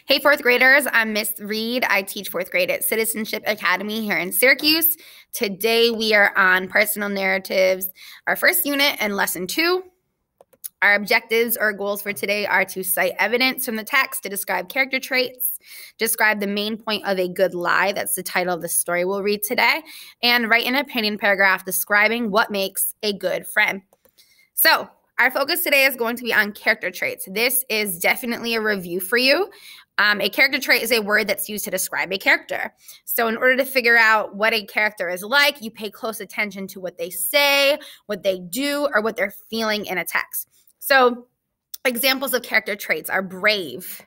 Hey, fourth graders, I'm Miss Reed. I teach fourth grade at Citizenship Academy here in Syracuse. Today we are on personal narratives, our first unit and lesson 2. Our objectives or goals for today are to cite evidence from the text to describe character traits, describe the main point of a good lie, that's the title of the story we'll read today, and write an opinion paragraph describing what makes a good friend. So, our focus today is going to be on character traits. This is definitely a review for you. A character trait is a word that's used to describe a character. So in order to figure out what a character is like, you pay close attention to what they say, what they do, or what they're feeling in a text. So examples of character traits are brave.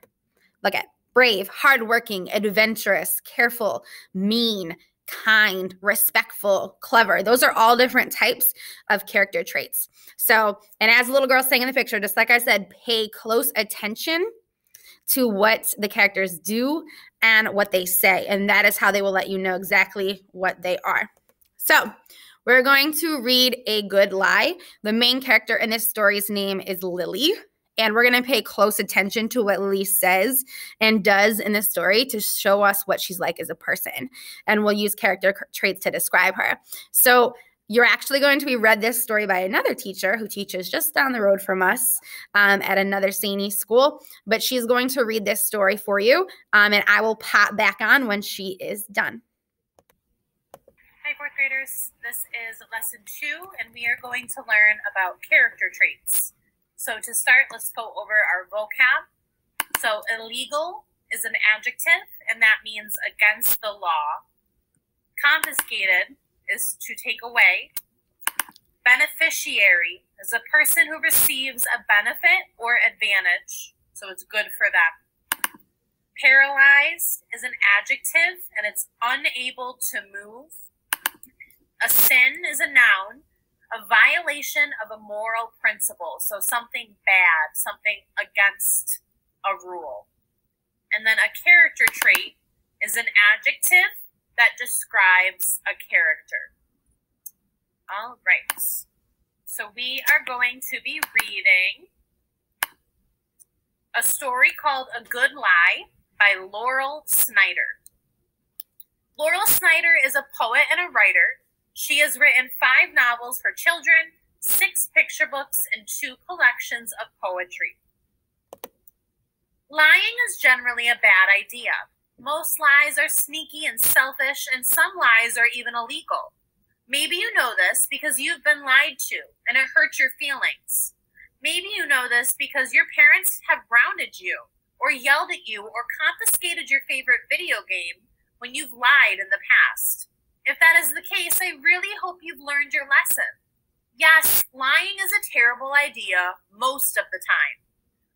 Look at brave, hardworking, adventurous, careful, mean, kind, respectful, clever. Those are all different types of character traits. So, and as the little girl saying in the picture, just like I said, pay close attention to what the characters do and what they say. And that is how they will let you know exactly what they are. So, we're going to read a good lie. The main character in this story's name is Lily. And we're going to pay close attention to what Lily says and does in the story to show us what she's like as a person. And we'll use character traits to describe her. So you're actually going to be read this story by another teacher who teaches just down the road from us at another Saney school. But she's going to read this story for you. And I will pop back on when she is done. Hi, fourth graders. This is lesson 2, and we are going to learn about character traits. So to start, let's go over our vocab. So illegal is an adjective, and that means against the law. Confiscated is to take away. Beneficiary is a person who receives a benefit or advantage, so it's good for them. Paralyzed is an adjective, and it's unable to move. A sin is a noun. A violation of a moral principle, so something bad, something against a rule. And then a character trait is an adjective that describes a character. All right, so we are going to be reading a story called A Good Lie by Laurel Snyder. Laurel Snyder is a poet and a writer. She has written 5 novels for children, 6 picture books, and 2 collections of poetry. Lying is generally a bad idea. Most lies are sneaky and selfish, and some lies are even illegal. Maybe you know this because you've been lied to, and it hurts your feelings. Maybe you know this because your parents have grounded you, or yelled at you, or confiscated your favorite video game when you've lied in the past. If that is the case, I really hope you've learned your lesson. Yes, lying is a terrible idea most of the time.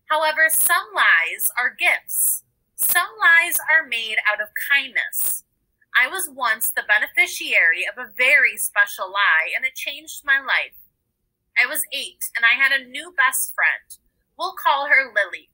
However, some lies are gifts. Some lies are made out of kindness. I was once the beneficiary of a very special lie, and it changed my life. I was 8, and I had a new best friend. We'll call her Lily.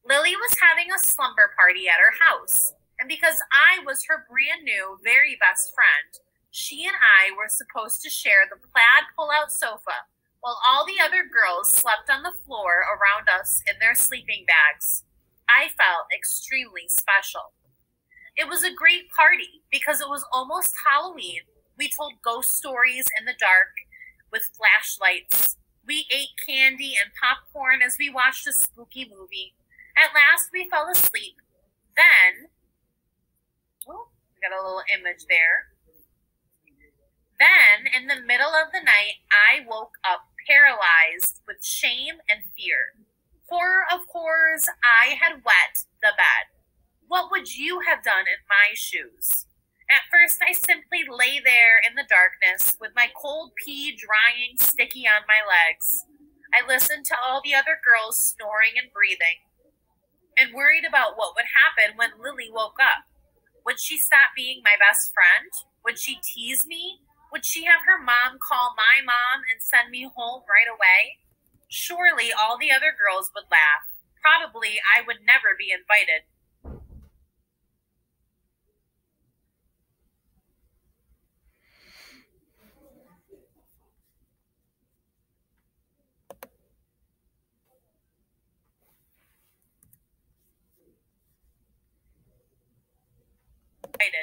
Lily was having a slumber party at her house. And because I was her brand new, very best friend, she and I were supposed to share the plaid pull-out sofa while all the other girls slept on the floor around us in their sleeping bags. I felt extremely special. It was a great party because it was almost Halloween. We told ghost stories in the dark with flashlights. We ate candy and popcorn as we watched a spooky movie. At last, we fell asleep. Then, got a little image there. Then, in the middle of the night, I woke up paralyzed with shame and fear. Horror of horrors, I had wet the bed. What would you have done in my shoes? At first, I simply lay there in the darkness with my cold pee drying sticky on my legs. I listened to all the other girls snoring and breathing and worried about what would happen when Lily woke up. Would she stop being my best friend? Would she tease me? Would she have her mom call my mom and send me home right away? Surely all the other girls would laugh. Probably I would never be invited.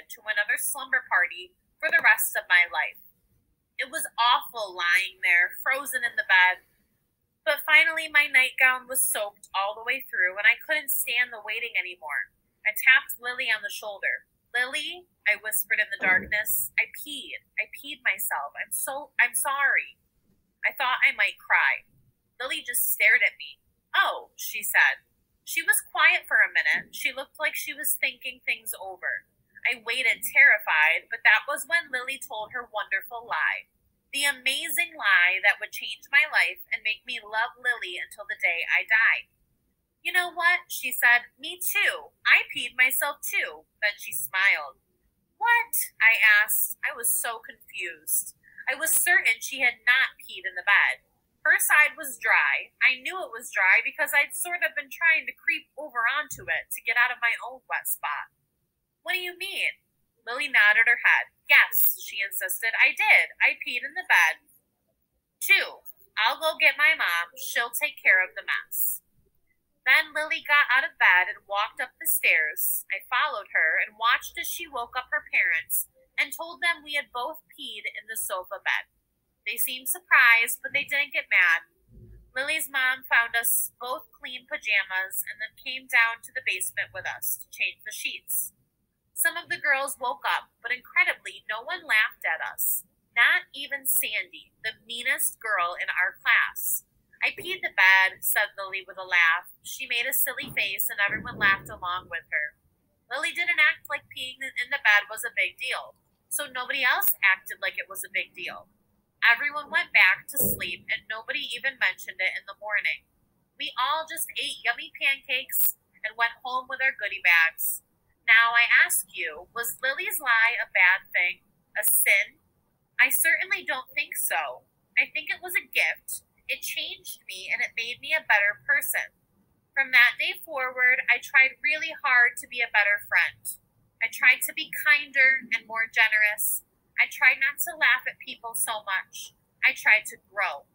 ticket to another slumber party for the rest of my life. It was awful lying there, frozen in the bed. But finally, my nightgown was soaked all the way through, and I couldn't stand the waiting anymore. I tapped Lily on the shoulder. Lily, I whispered in the darkness, I peed myself. I'm sorry. I thought I might cry. Lily just stared at me. Oh, she said. She was quiet for a minute. She looked like she was thinking things over. I waited, terrified, but that was when Lily told her wonderful lie. The amazing lie that would change my life and make me love Lily until the day I die. You know what? She said. Me too. I peed myself too. Then she smiled. What? I asked. I was so confused. I was certain she had not peed in the bed. Her side was dry. I knew it was dry because I'd sort of been trying to creep over onto it to get out of my own wet spot. What do you mean? Lily nodded her head. Yes, she insisted. I did. I peed in the bed. 2. I'll go get my mom. She'll take care of the mess. Then Lily got out of bed and walked up the stairs. I followed her and watched as she woke up her parents and told them we had both peed in the sofa bed. They seemed surprised, but they didn't get mad. Lily's mom found us both clean pajamas and then came down to the basement with us to change the sheets. Some of the girls woke up, but incredibly, no one laughed at us. Not even Sandy, the meanest girl in our class. I peed the bed, said Lily with a laugh. She made a silly face and everyone laughed along with her. Lily didn't act like peeing in the bed was a big deal, so nobody else acted like it was a big deal. Everyone went back to sleep and nobody even mentioned it in the morning. We all just ate yummy pancakes and went home with our goodie bags. Now I ask you, was Lily's lie a bad thing? A sin? I certainly don't think so. I think it was a gift. It changed me and it made me a better person. From that day forward, I tried really hard to be a better friend. I tried to be kinder and more generous. I tried not to laugh at people so much. I tried to grow.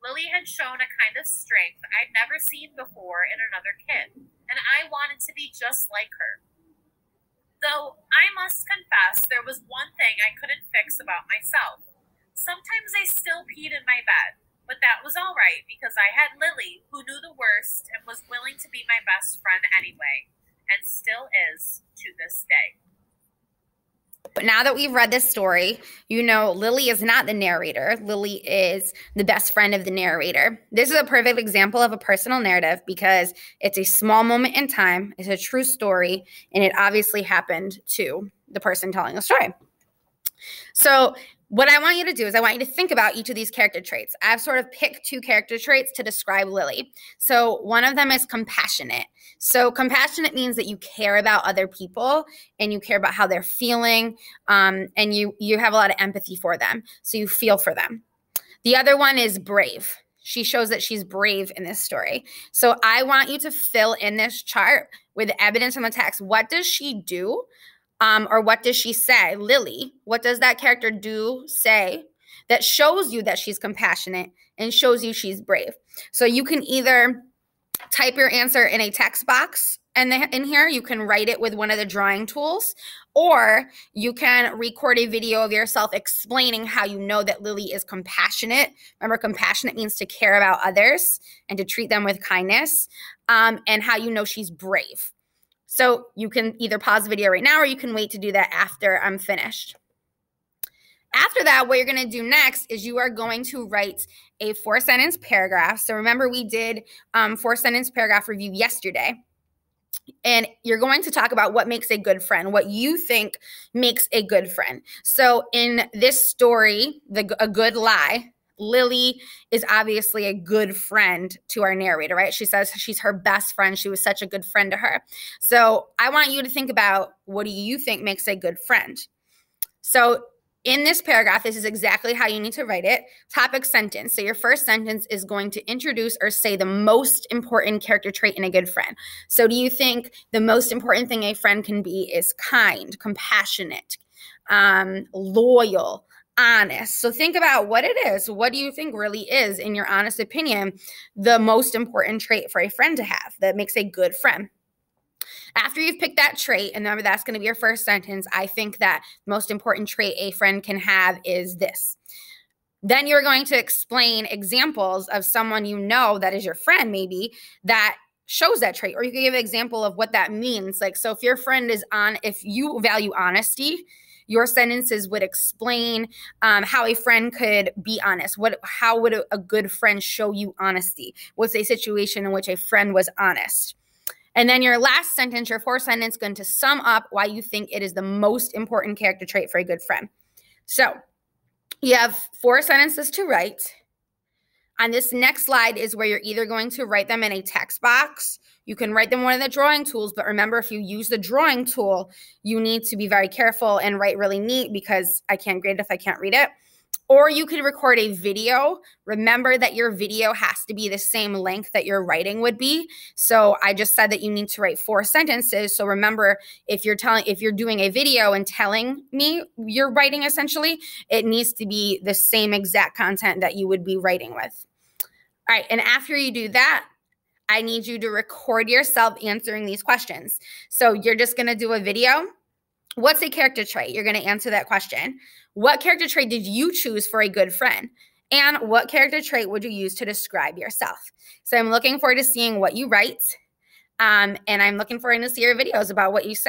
Lily had shown a kind of strength I'd never seen before in another kid, and I wanted to be just like her. Though I must confess there was one thing I couldn't fix about myself. Sometimes I still peed in my bed, but that was all right because I had Lily, who knew the worst and was willing to be my best friend anyway, and still is to this day. But now that we've read this story, you know Lily is not the narrator. Lily is the best friend of the narrator. This is a perfect example of a personal narrative because it's a small moment in time, it's a true story, and it obviously happened to the person telling the story. So what I want you to do is I want you to think about each of these character traits. I've sort of picked 2 character traits to describe Lily. So one of them is compassionate. So compassionate means that you care about other people and you care about how they're feeling, and you have a lot of empathy for them. So you feel for them. The other one is brave. She shows that she's brave in this story. So I want you to fill in this chart with evidence from the text. What does she do? Or what does she say? Lily, what does that character do, say, that shows you that she's compassionate and shows you she's brave? So you can either type your answer in a text box and in here, you can write it with one of the drawing tools, or you can record a video of yourself explaining how you know that Lily is compassionate. Remember, compassionate means to care about others and to treat them with kindness, and how you know she's brave. So you can either pause the video right now or you can wait to do that after I'm finished. After that, what you're going to do next is you are going to write a 4-sentence paragraph. So remember, we did 4-sentence paragraph review yesterday. And you're going to talk about what makes a good friend, what you think makes a good friend. So in this story, A Good Lie, Lily is obviously a good friend to our narrator, right? She says she's her best friend. She was such a good friend to her. So I want you to think about, what do you think makes a good friend? So in this paragraph, this is exactly how you need to write it. Topic sentence. So your first sentence is going to introduce or say the most important character trait in a good friend. So do you think the most important thing a friend can be is kind, compassionate, loyal, honest? So think about what it is. What do you think really is, in your honest opinion, the most important trait for a friend to have that makes a good friend? After after you've picked that trait, and remember that's going to be your first sentence, I think that the most important trait a friend can have is this. Then you're going to explain examples of someone you know that is your friend maybe that shows that trait, or you can give an example of what that means. Like, so if your friend is if you value honesty, your sentences would explain how a friend could be honest. How would a good friend show you honesty? What's a situation in which a friend was honest? And then your last sentence, your fourth sentence, is going to sum up why you think it is the most important character trait for a good friend. So you have 4 sentences to write. On this next slide is where you're either going to write them in a text box. You can write them one of the drawing tools, but remember, if you use the drawing tool, you need to be very careful and write really neat, because I can't grade it if I can't read it. Or you could record a video. Remember that your video has to be the same length that your writing would be. So I just said that you need to write 4 sentences. So remember, if you're doing a video and telling me you're writing, essentially, it needs to be the same exact content that you would be writing with. All right, and after you do that, I need you to record yourself answering these questions. So you're just going to do a video. What's a character trait? You're going to answer that question. What character trait did you choose for a good friend? And what character trait would you use to describe yourself? So I'm looking forward to seeing what you write. And I'm looking forward to see your videos about what you say.